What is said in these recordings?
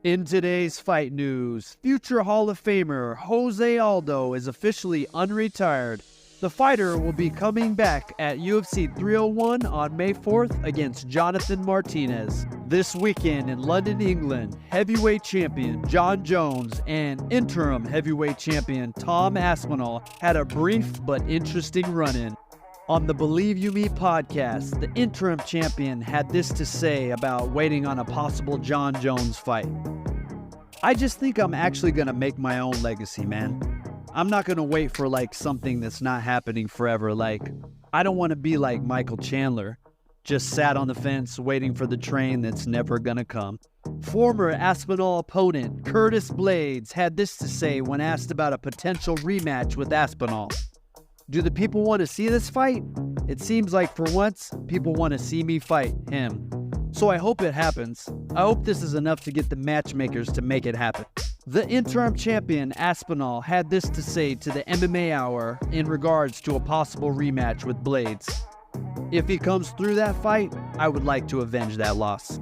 In today's fight news, future Hall of Famer Jose Aldo is officially unretired. The fighter will be coming back at UFC 301 on May 4th against Jonathan Martinez. This weekend in London, England, heavyweight champion Jon Jones and interim heavyweight champion Tom Aspinal had a brief but interesting run-in. On the Believe You Me podcast, the interim champion had this to say about waiting on a possible Jon Jones fight. I just think I'm actually going to make my own legacy, man. I'm not going to wait for something that's not happening forever. I don't want to be like Michael Chandler, just sat on the fence waiting for the train that's never going to come. Former Aspinall opponent Curtis Blaydes had this to say when asked about a potential rematch with Aspinall. Do the people want to see this fight? It seems like for once, people want to see me fight him. So I hope it happens. I hope this is enough to get the matchmakers to make it happen. The interim champion Aspinall had this to say to the MMA Hour in regards to a possible rematch with Blaydes. If he comes through that fight, I would like to avenge that loss.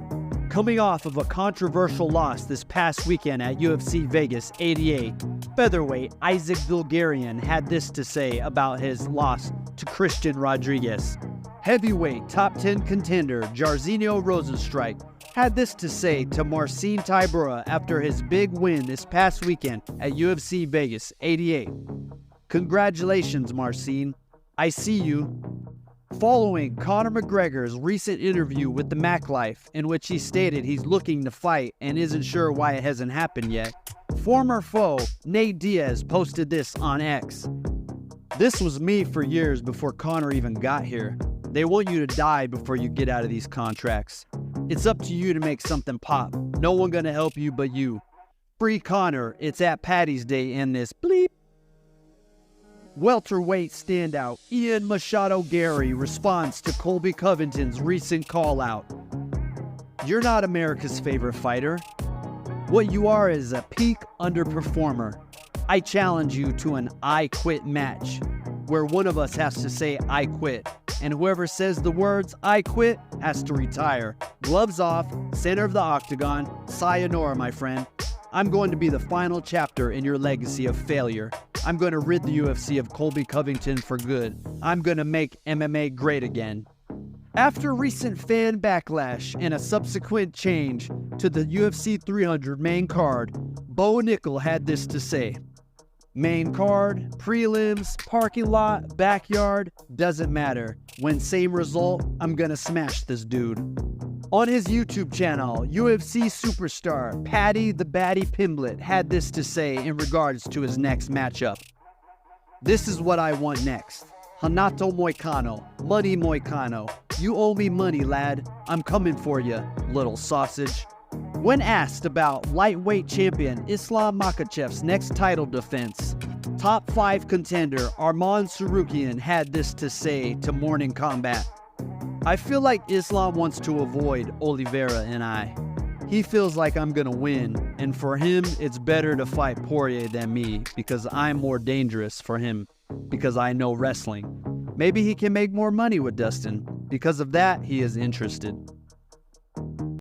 Coming off of a controversial loss this past weekend at UFC Vegas 88, featherweight Isaac Bulgarian had this to say about his loss to Christian Rodriguez. Heavyweight top 10 contender Jairzinho Rozenstruik had this to say to Marcin Tybura after his big win this past weekend at UFC Vegas 88. Congratulations, Marcin. I see you. Following Conor McGregor's recent interview with the Mac Life, in which he stated he's looking to fight and isn't sure why it hasn't happened yet, former foe Nate Diaz posted this on X. This was me for years before Conor even got here. They want you to die before you get out of these contracts. It's up to you to make something pop. No one gonna help you but you. Free Conor, it's at Patty's Day in this bleep. Welterweight standout Ian Machado Gary responds to Colby Covington's recent call-out. You're not America's favorite fighter. What you are is a peak underperformer. I challenge you to an I quit match, where one of us has to say I quit, and whoever says the words I quit has to retire. Gloves off, center of the octagon, sayonara, my friend. I'm going to be the final chapter in your legacy of failure. I'm going to rid the UFC of Colby Covington for good. I'm going to make MMA great again. After recent fan backlash and a subsequent change to the UFC 300 main card, Bo Nickel had this to say. Main card, prelims, parking lot, backyard, doesn't matter. When same result, I'm going to smash this dude. On his YouTube channel, UFC superstar Paddy the Baddy Pimblett had this to say in regards to his next matchup. This is what I want next. Hanato Moicano, Money Moicano. You owe me money, lad. I'm coming for you, little sausage. When asked about lightweight champion Islam Makhachev's next title defense, top 5 contender Arman Tsarukyan had this to say to Morning Combat. I feel like Islam wants to avoid Oliveira and I. He feels like I'm gonna win, and for him, it's better to fight Poirier than me because I'm more dangerous for him because I know wrestling. Maybe he can make more money with Dustin. Because of that, he is interested.